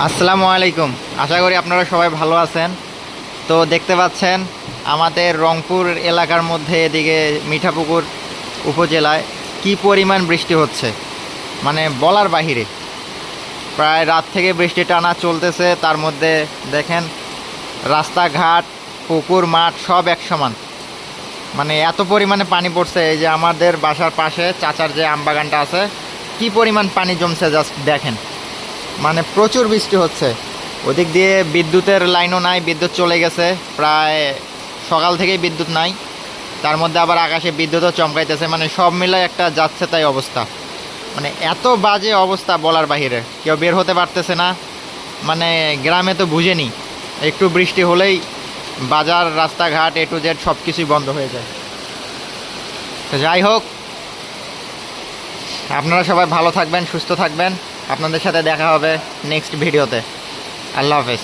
আসসালামু আলাইকুম। আশা করি আপনারা সবাই ভালো আছেন। তো দেখতে পাচ্ছেন আমাদের রংপুর এলাকার মধ্যে এদিকে মিঠাপুকুর উপজেলায় কি পরিমাণ বৃষ্টি হচ্ছে, মানে বলার বাহিরে। প্রায় রাত থেকে বৃষ্টি টানা চলতেছে। তার মধ্যে দেখেন রাস্তাঘাট, পুকুর, মাঠ সব এক সমান। মানে এত পরিমাণে পানি পড়ছে, এই যে আমাদের বাসার পাশে চাচার যে আমবাগানটা আছে, কি পরিমাণ পানি জমছে জাস্ট দেখেন। মানে প্রচুর বৃষ্টি হচ্ছে। ওদিক দিয়ে বিদ্যুতের লাইনও নাই, বিদ্যুৎ চলে গেছে প্রায় সকাল থেকেই বিদ্যুৎ নাই। তার মধ্যে আবার আকাশে বিদ্যুৎও চমকাইতেছে, মানে সব মিলে একটা যাচ্ছে তাই অবস্থা। মানে এত বাজে অবস্থা বলার বাহিরে, কেউ বের হতে পারতেছে না। মানে গ্রামে তো বুঝেনি, একটু বৃষ্টি হলেই বাজার, রাস্তাঘাট, A to Z সব কিছুই বন্ধ হয়ে যায়। তো যাই হোক, আপনারা সবাই ভালো থাকবেন, সুস্থ থাকবেন। আপনাদের সাথে দেখা হবে নেক্সট ভিডিওতে। আল্লাহ হাফেজ।